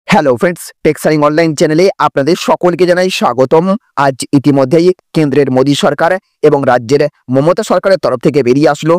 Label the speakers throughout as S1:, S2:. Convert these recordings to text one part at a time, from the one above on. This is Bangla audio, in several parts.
S1: হ্যালো ফ্রেন্ডস, টেক্সাইং অনলাইন চ্যানেলে আপনাদের সকলকে জানাই স্বাগতম। আজ ইতিমধ্যেই কেন্দ্রের মোদী সরকার এবং রাজ্যের মমতা সরকারের তরফ থেকে বেরিয়ে আসলো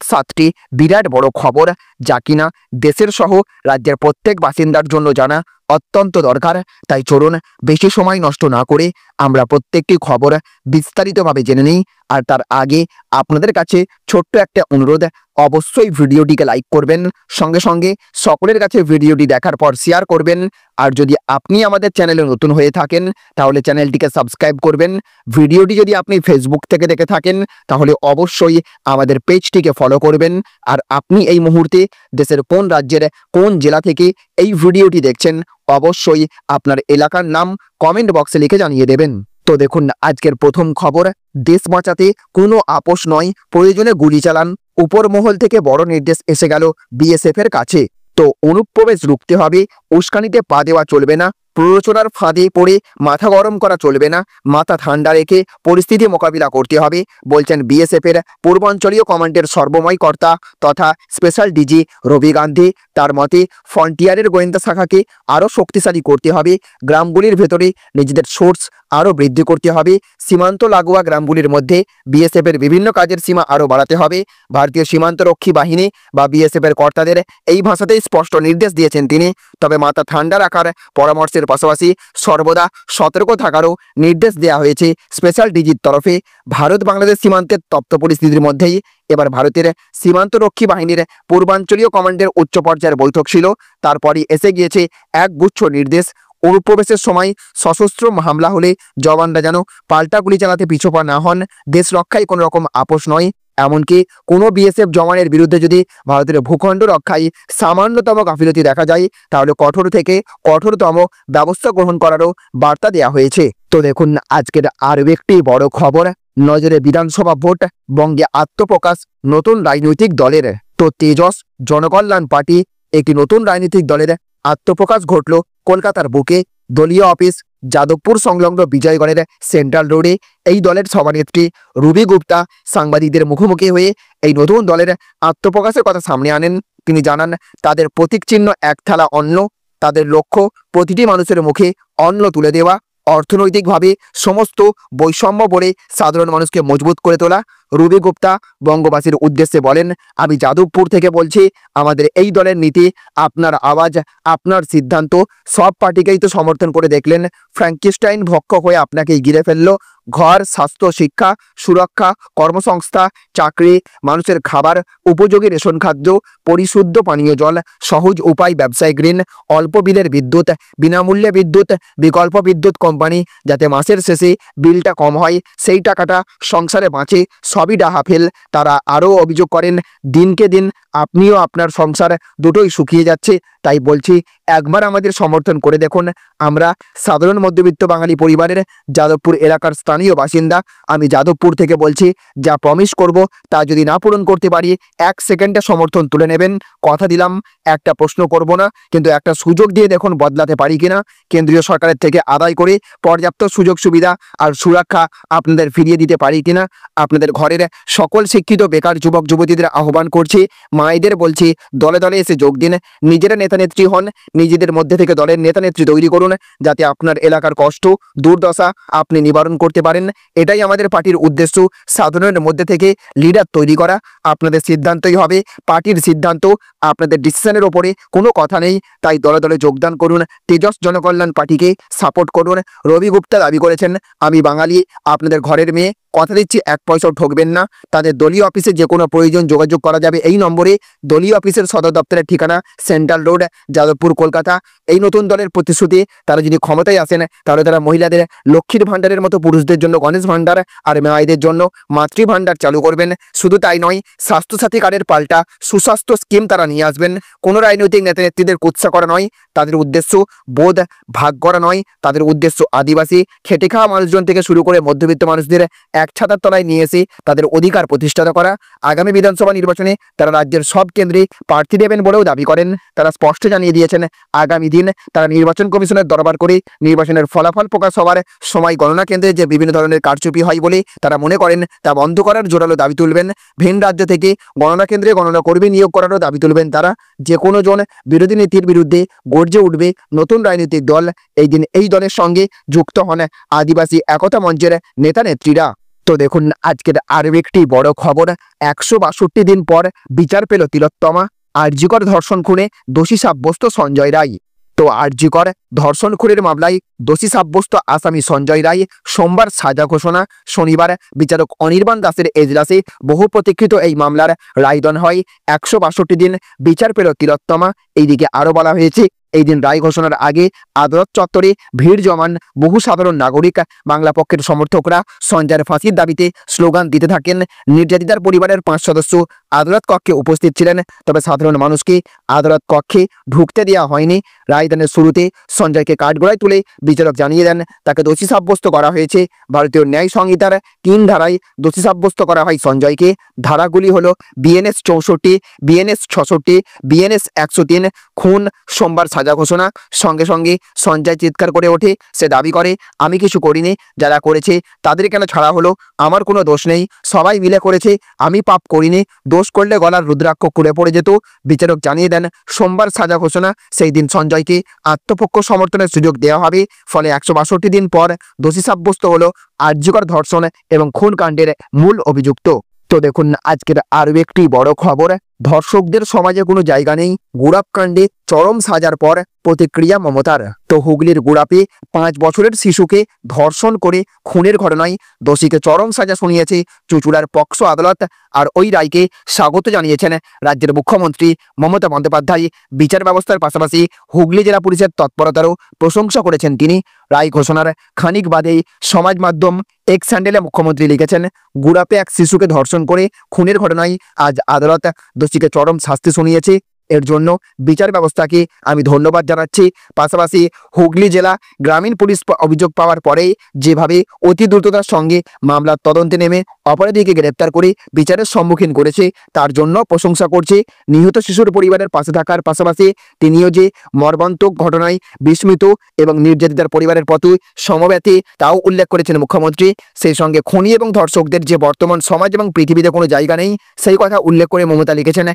S1: সাতটি বিরাট বড় খবর, যা কিনা দেশের সহ রাজ্যের প্রত্যেক বাসিন্দার জন্য জানা অত্যন্ত দরকার। তাই চলুন বেশি সময় নষ্ট না করে আমরা প্রত্যেকটি খবর বিস্তারিতভাবে জেনে নিই। আর তার আগে আপনাদের কাছে ছোট্ট একটা অনুরোধ, অবশ্যই ভিডিওটিকে লাইক করবেন, সঙ্গে সঙ্গে সকলের কাছে ভিডিওটি দেখার পর শেয়ার করবেন। আর যদি আপনি আমাদের চ্যানেলে নতুন হয়ে থাকেন তাহলে চ্যানেলটিকে সাবস্ক্রাইব করবেন। ভিডিওটি যদি আপনি ফেসবুক থেকে দেখে থাকেন তাহলে অবশ্যই আমাদের পেজটিকে ফলো করবেন। আর আপনি এই মুহূর্তে দেশের কোন রাজ্যের কোন জেলা থেকে এই ভিডিওটি দেখছেন অবশ্যই আপনার এলাকার নাম কমেন্ট বক্সে লিখে জানিয়ে দেবেন। তো দেখুন, আজকের প্রথম খবর, দেশ বাঁচাতে কোনো আপোষ নয়, প্রয়োজনে গুলি চালান। উপর মহল থেকে বড় নির্দেশ এসে গেল বিএসএফ এর কাছে। তো অনুপ্রবেশ রুখতে হবে, উস্কানিতে পা দেওয়া চলবে না, প্ররোচনার ফাঁদে পড়ে মাথা গরম করা চলবে না, মাথা ঠান্ডা রেখে পরিস্থিতি মোকাবিলা করতে হবে, বলছেন বিএসএফ এর পূর্বাঞ্চলীয় কমান্ডের সর্বময় কর্তা তথা স্পেশাল ডিজি রবি গান্ধী। তার মতে ফ্রন্টিয়ারের গোয়েন্দা শাখাকে আরও শক্তিশালী করতে হবে, গ্রামগুলির ভেতরে নিজেদের সোর্স আরও বৃদ্ধি করতে হবে, সীমান্ত লাগোয়া গ্রামগুলির মধ্যে বিএসএফ এর বিভিন্ন কাজের সীমা আরও বাড়াতে হবে। ভারতীয় সীমান্তরক্ষী বাহিনী বা বিএসএফ এর কর্তাদের এই ভাষাতেই স্পষ্ট নির্দেশ দিয়েছেন তিনি। তবে মাথা ঠান্ডা রাখার পরামর্শের পাশাপাশি সর্বদা সতর্ক থাকারও নির্দেশ দেওয়া হয়েছে স্পেশাল ডিজির তরফে। ভারত বাংলাদেশ সীমান্তের তপ্ত পরিস্থিতির মধ্যেই এবার ভারতের সীমান্তরক্ষী বাহিনীর পূর্বাঞ্চলীয় কমান্ডের উচ্চ পর্যায়ের বৈঠক ছিল। তারপরই এসে গিয়েছে এক গুচ্ছ নির্দেশ। অনুপ্রবেশের সময় সশস্ত্র হামলা হলে জওয়ানরা যেন পাল্টা গুলি চালাতে পিছপা না হন। দেশ রক্ষায় কোনো রকম আপোষ নয়। এমনকি কোনো বিএসএফ জওয়ানের বিরুদ্ধে যদি ভারতের ভূখণ্ড রক্ষায় সামান্যতম গাফিলতি দেখা যায় তাহলে কঠোর থেকে কঠোরতম ব্যবস্থা গ্রহণ করারও বার্তা দেওয়া হয়েছে। তো দেখুন, আজকের আরও একটি বড় খবর, নজরে বিধানসভা ভোট, বঙ্গে আত্মপ্রকাশ নতুন রাজনৈতিক দলের। তো তেজস জনকল্যাণ পার্টি একটি নতুন রাজনৈতিক দলের আত্মপ্রকাশ ঘটল কলকাতার বুকে। দলীয় অফিস যাদবপুর সংলগ্ন বিজয়গড়ের সেন্ট্রাল রোডে এই দলের সভানেত্রী রুবি গুপ্তা সাংবাদিকদের মুখোমুখি হয়ে এই নতুন দলের আত্মপ্রকাশের কথা সামনে আনেন। তিনি জানান, তাদের প্রতীক চিহ্ন এক থালা অন্ন, তাদের লক্ষ্য প্রতিটি মানুষের মুখে অন্ন তুলে দেওয়া, অর্থনৈতিকভাবে সমস্ত বৈষম্য বলে সাধারণ মানুষকে মজবুত করে তোলা। রুবি গুপ্তা বঙ্গবাসীর উদ্দেশ্যে বলেন, আমি যাদবপুর থেকে বলছি, আমাদের এই দলের নীতি, আপনার আওয়াজ, আপনার সিদ্ধান্ত, সব পার্টিকেই তো সমর্থন করে দেখলেন। ফ্র্যাঙ্কিস্টাইন ভক্ষক হয়ে আপনাকেই ঘিরে ফেললো। ঘর, স্বাস্থ্য, শিক্ষা, সুরক্ষা, কর্মসংস্থা, চাকরি, মানুষের খাবার, উপযোগী রেশন খাদ্য, পরিশুদ্ধ পানীয় জল, সহজ উপায় ব্যবসায়িক ঋণ, অল্প বিলের বিদ্যুৎ, বিনামূল্যে বিদ্যুৎ, বিকল্প বিদ্যুৎ কোম্পানি, যাতে মাসের শেষে বিলটা কম হয়, সেই টাকাটা সংসারে বাঁচে, সবই ডাহাফেল। তারা আরও অভিযোগ করেন, দিনকে দিন আপনিও আপনার সংসার দুটোই শুকিয়ে যাচ্ছে। তাই বলছি, একবার আমাদের সমর্থন করে দেখুন। আমরা সাধারণ মধ্যবিত্ত বাঙালি পরিবারের যাদবপুর এলাকার স্থানীয় বাসিন্দা। আমি যাদবপুর থেকে বলছি, যা প্রমিস করব তা যদি না পূরণ করতে পারি 1 সেকেন্ডে সমর্থন তুলে নেবেন। কথা দিলাম, একটা প্রশ্ন করব না, কিন্তু একটা সুযোগ দিয়ে দেখুন বদলাতে পারি কিনা। কেন্দ্রীয় সরকারের থেকে আদায় করে পর্যাপ্ত সুযোগ সুবিধা আর সুরক্ষা আপনাদের ফিরিয়ে দিতে পারি কিনা। আপনাদের ঘরের সকল শিক্ষিত বেকার যুবক যুবতীদের আহ্বান করছি, মায়েদের বলছি, দলে দলে এসে যোগ দিন, নিজেরা নেতানেত্রী হন, নিজেদের মধ্যে থেকে দলের নেতানেত্রী তৈরি করুন, যাতে আপনার এলাকার কষ্ট দুর্দশা আপনি নিবারণ করতে পারেন। এটাই আমাদের পার্টির উদ্দেশ্য, সাধারণের মধ্যে থেকে লিডার তৈরি করা। আপনাদের সিদ্ধান্তই হবে পার্টির সিদ্ধান্ত, আপনাদের ডিসিশনের ওপরে কোনো কথা নেই। তাই দলে দলে যোগদান করুন, তেজস জনকল্যাণ পার্টিকে সাপোর্ট করুন। রবি গুপ্তা দাবি করেছেন, আমি বাঙালি, আপনাদের ঘরের মেয়ে, কথা দিচ্ছি 1 পয়সাও ঠকবেন না। তাদের দলীয় অফিসে যে কোনো প্রয়োজন যোগাযোগ করা যাবে এই নম্বরে। দলীয় অফিসের সদর দপ্তরের ঠিকানা সেন্ট্রাল রোড, যাদবপুর, কলকাতা। এই নতুন দলের প্রতিশ্রুতি, তারা যদি ক্ষমতায় আসেন তাহলে তারা মহিলাদের লক্ষ্মীর ভাণ্ডারের মতো পুরুষদের জন্য গণেশ ভাণ্ডার আর মেয়েদের জন্য মাতৃ ভাণ্ডার চালু করবেন। শুধু তাই নয়, স্বাস্থ্যসাথী কার্ডের পাল্টা সুস্বাস্থ্য স্কিম তারা নিয়ে আসবেন। কোনো রাজনৈতিক নেতা নেত্রীদের কুৎসা করা নয়, তাদের উদ্দেশ্য বোধ ভাগ করা নয়, তাদের উদ্দেশ্য আদিবাসী খেটে খাওয়া মানুষজন থেকে শুরু করে মধ্যবিত্ত মানুষদের এক ছাতার তলায় নিয়ে এসে তাদের অধিকার প্রতিষ্ঠিত করা। আগামী বিধানসভা নির্বাচনে তারা রাজ্যের সব কেন্দ্রে প্রার্থী দেবেন বলেও দাবি করেন। তারা স্পষ্ট জানিয়ে দিয়েছেন আগামী দিন তারা নির্বাচন কমিশনের দরবার করে নির্বাচনের ফলাফল প্রকাশ হওয়ার সময় গণনা কেন্দ্রে যে বিভিন্ন ধরনের কারচুপি হয় বলে তারা মনে করেন তা বন্ধ করার জোরালো দাবি তুলবেন। ভিন রাজ্য থেকে গণনা কেন্দ্রে গণনা কর্মী নিয়োগ করারও দাবি তুলবেন তারা। যে কোনো জন বিরোধী নীতির বিরুদ্ধে গর্জে উঠবে নতুন রাজনৈতিক দল। এই দিন এই দলের সঙ্গে যুক্ত হন আদিবাসী একতা মঞ্চের নেতা নেত্রীরা। তো দেখুন আজকের আরও একটি বড় খবর, 162 দিন পর বিচার পেল তিলোত্তমা। আরজিকর ধর্ষণ খুনে দোষী সাব্যস্ত সঞ্জয় রায়। তো আরজিকর ধর্ষণ খুনের মামলায় দোষী সাব্যস্ত আসামি সঞ্জয় রায় সোমবার সাজা ঘোষণা। শনিবার বিচারক অনির্বাণ দাসের এজলাসে বহু প্রতীক্ষিত এই মামলার রায়দান হয়। 162 দিন বিচার পেল তিলোত্তমা। এইদিকে আরও বলা হয়েছে এই দিন রায় ঘোষণার আগে আদালত চত্বরে ভিড় জমান বহু সাধারণ নাগরিক। বাংলা পক্ষের সমর্থকরা সঞ্জয়ের ফাঁসির দাবিতে স্লোগান দিতে থাকেন। নির্যাতিতার পরিবারের 5 সদস্য আদালত কক্ষে উপস্থিত ছিলেন, তবে সাধারণ মানুষকে আদালত কক্ষে ঢুকতে দেওয়া হয়নি। রায়দানের শুরুতে সঞ্জয়কে কাঠগড়ায় তুলে বিচারক জানিয়ে দেন তাকে দোষী সাব্যস্ত করা হয়েছে। ভারতীয় ন্যায় সংহিতার 3 ধারায় দোষী সাব্যস্ত করা হয় সঞ্জয়কে। ধারাগুলি হলো বিএনএস 64, বিএনএস 66, বিএনএস 103। খুন। সোমবার সাজা ঘোষণা। সঙ্গে সঙ্গে সঞ্জয় চিৎকার করে ওঠে। সে দাবি করে আমি কিছু করিনি, যারা করেছে তাদের কেন ছাড়া হলো? আমার কোনো দোষ নেই, সবাই মিলে করেছে, আমি পাপ করিনি। দোষ করলে গলার রুদ্রাক্ষ খুলে পড়ে যেত। বিচারক জানিয়ে দেন সোমবার সাজা ঘোষণা। সেই দিন সঞ্জয়কে আত্মপক্ষ সমর্থনের সুযোগ দেওয়া হবে। ফলে 162 দিন পর দোষী সাব্যস্ত হলো আরজিকর ধর্ষণ এবং খুন কাণ্ডের মূল অভিযুক্ত। তো দেখুন আজকের আরও একটি বড় খবর, ধর্ষকদের সমাজে কোনো জায়গা নেই। গুড়াপ কাণ্ডে চরম সাজার পর প্রতিক্রিয়া মমতার। তো হুগলির গুড়াপে 5 বছরের শিশুকে ধর্ষণ করে খুনের ঘটনায় দোষীকে চরম সাজা শুনিয়েছে চুঁচুড়ার পক্সো আদালত। আর ওই রায়কে স্বাগত জানিয়েছেন রাজ্যের মুখ্যমন্ত্রী মমতা বন্দ্যোপাধ্যায়। বিচার ব্যবস্থার পাশাপাশি হুগলি জেলা পুলিশের তৎপরতারও প্রশংসা করেছেন তিনি। রায় ঘোষণার খানিক বাদেই সমাজ মাধ্যম এক্স হ্যান্ডেলে মুখ্যমন্ত্রী লিখেছেন গুড়াপে এক শিশুকে ধর্ষণ করে খুনের ঘটনায় আজ আদালত দোষীকে চরম শাস্তি শুনিয়েছে। এর জন্য বিচার ব্যবস্থাকে আমি ধন্যবাদ জানাচ্ছি। পাশাপাশি হুগলি জেলা গ্রামীণ পুলিশ অভিযোগ পাওয়ার পরেই যেভাবে অতি দ্রুততার সঙ্গে মামলার তদন্তে নেমে অপরাধীকে গ্রেপ্তার করে বিচারের সম্মুখীন করেছে তার জন্য প্রশংসা করছে। নিহত শিশুর পরিবারের পাশে থাকার পাশাপাশি তিনিও যে মর্মান্তিক ঘটনায় বিস্মিত এবং নির্যাতিতার পরিবারের প্রতি সমব্যথী তাও উল্লেখ করেছেন মুখ্যমন্ত্রী। সেই সঙ্গে খুনি এবং ধর্ষকদের যে বর্তমান সমাজ এবং পৃথিবীতে কোনো জায়গা নেই সেই কথা উল্লেখ করে মমতা লিখেছেন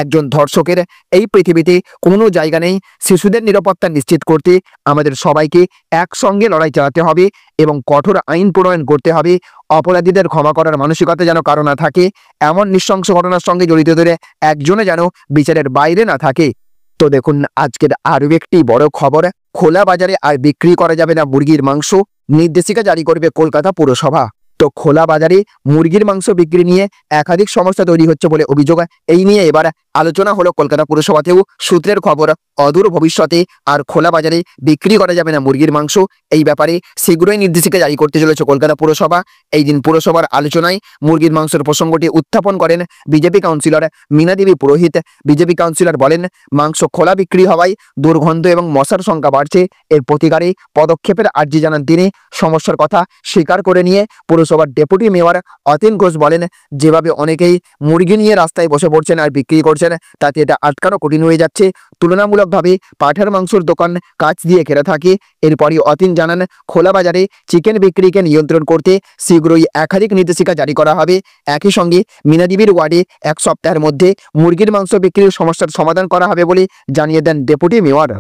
S1: একজন ধর্ষকের এই পৃথিবীতে কোনো জায়গা নেই। শিশুদের নিরাপত্তা নিশ্চিত করতে আমাদের সবাইকে একসঙ্গে লড়াই চালাতে হবে এবং কঠোর আইন প্রণয়ন করতে হবে। অপরাধীদের ক্ষমা করার মানসিকতা যেন কারো না থাকে, এমন নৃশংস ঘটনার সঙ্গে জড়িতদের একজনে যেন বিচারের বাইরে না থাকে। তো দেখুন আজকের আরও একটি বড় খবর, খোলা বাজারে আর বিক্রি করা যাবে না মুরগির মাংস, নির্দেশিকা জারি করবে কলকাতা পুরসভা। তো খোলা বাজারে মুরগির মাংস বিক্রি নিয়ে একাধিক সমস্যা তৈরি হচ্ছে বলে অভিযোগ। এই নিয়ে এবার আলোচনা হলো কলকাতা পুরসভাতেও। সূত্রের খবর অদূর ভবিষ্যতে আর খোলা বাজারে বিক্রি করা যাবে না মুরগির মাংস। এই ব্যাপারে শীঘ্রই নির্দেশিকা জারি করতে চলেছে কলকাতা পুরসভা। এই দিন পুরসভার আলোচনায় মুরগির মাংসের প্রসঙ্গটি উত্থাপন করেন বিজেপি কাউন্সিলর মীনা দেবী পুরোহিত। বিজেপি কাউন্সিলর বলেন মাংস খোলা বিক্রি হওয়ায় দুর্গন্ধ এবং মশার সংখ্যা বাড়ছে। এর প্রতিকারে পদক্ষেপের আর্জি জানান তিনি। সমস্যার কথা স্বীকার করে নিয়ে পুরসভার ডেপুটি মেয়র অতীন ঘোষ বলেন যেভাবে অনেকেই মুরগি নিয়ে রাস্তায় বসে পড়ছেন আর বিক্রি করছেন তাতে এটা আটকানো কঠিন হয়ে যাচ্ছে। তুলনামূলকভাবে পাঠার মাংসের দোকান কাঁচ দিয়ে ঘেরা থাকে। এরপরই অতীন জানান খোলা বাজারে চিকেন বিক্রিকে নিয়ন্ত্রণ করতে শীঘ্রই একাধিক নির্দেশিকা জারি করা হবে। একই সঙ্গে মীনাদেবীর ওয়ার্ডে 1 সপ্তাহের মধ্যে মুরগির মাংস বিক্রির সমস্যার সমাধান করা হবে বলে জানিয়ে দেন ডেপুটি মেয়র।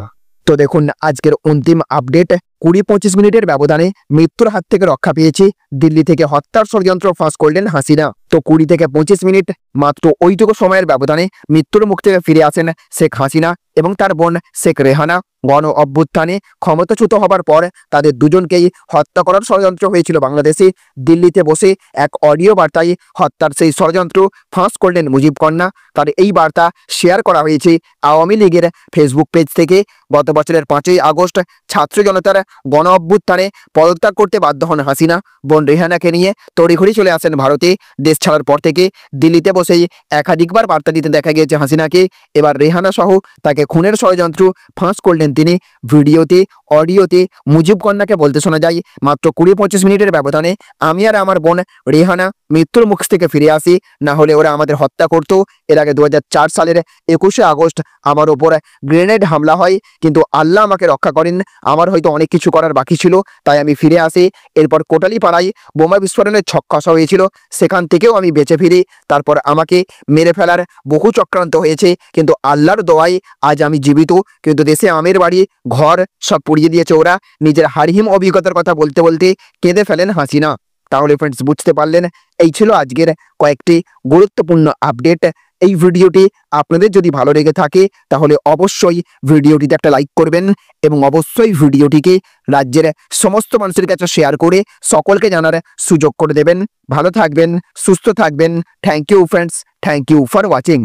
S1: তো দেখুন আজকের অন্তিম আপডেট, 20-25 মিনিটের ব্যবধানে মৃত্যুর হাত থেকে রক্ষা পেয়েছে। দিল্লি থেকে হত্যার ষড়যন্ত্র ফাঁস করলেন হাসিনা। তো 20 থেকে 25 মিনিট মাত্র ওইটুকু সময়ের ব্যবধানে মৃত্যুর মুখ থেকে ফিরে আসেন শেখ হাসিনা এবং তার বোন শেখ রেহানা। গণ অভ্যুত্থানে ক্ষমতাচ্যুত হবার পর তাদের দুজনকেই হত্যা করার ষড়যন্ত্র হয়েছিল বাংলাদেশে। দিল্লিতে বসে এক অডিও বার্তায় হত্যার সেই ষড়যন্ত্র ফাঁস করলেন মুজিব কন্যা। তার এই বার্তা শেয়ার করা হয়েছে আওয়ামী লীগের ফেসবুক পেজ থেকে। গত বছরের 5ই আগস্ট ছাত্র জনতার গণ অভ্যুত্থানে পদত্যাগ করতে বাধ্য হন হাসিনা। বোন রেহানাকে নিয়ে তড়িঘড়ি চলে আসেন ভারতে। দেশ ছাড়ার পর থেকে দিল্লিতে বসেই একাধিকবার বার্তা দিতে দেখা গিয়েছে হাসিনাকে। এবার রেহানা সহ তাকে খুনের ষড়যন্ত্র ফাঁস করলেন তিনি। ভিডিওতে অডিওতে মুজিব কন্যাকে বলতে শোনা যায়, মাত্র 20-25 মিনিটের ব্যবধানে আমি আর আমার বোন রেহানা মৃত্যুর মুখ থেকে ফিরে আসি, না হলে ওরা আমাদের হত্যা করতো। এর আগে 2004 সালের 21শে আগস্ট আমার ওপর গ্রেনেড হামলা হয়, কিন্তু আল্লাহ আমাকে রক্ষা করেন। আমার হয়তো অনেক কিছু করার বাকি ছিল, তাই আমি ফিরে আসি। এরপর কোটালী পাড়ায় বোমা বিস্ফোরণের ছক্কা হয়েছিল, সেখান থেকেও আমি বেঁচে ফিরি। তারপর আমাকে মেরে ফেলার বহু চক্রান্ত হয়েছে, কিন্তু আল্লাহর দোয়ায় আজ আমি জীবিত। কিন্তু দেশে আমের বাড়ি ঘর সব পুড়িয়ে দিয়েছে ওরা। নিজের হারহিম অভিজ্ঞতার কথা বলতে বলতে কেঁদে ফেলেন হাসিনা। তাহলে ফ্রেন্ডস, বুঝতে পারলেন, এই ছিল আজকের কয়েকটি গুরুত্বপূর্ণ আপডেট। এই ভিডিওটি আপনাদের যদি ভালো লেগে থাকে তাহলে অবশ্যই ভিডিওটিতে একটা লাইক করবেন এবং অবশ্যই ভিডিওটিকে রাজ্যের সমস্ত মানুষের কাছে শেয়ার করে সকলকে জানার সুযোগ করে দেবেন। ভালো থাকবেন, সুস্থ থাকবেন। Thank you friends, thank you for watching.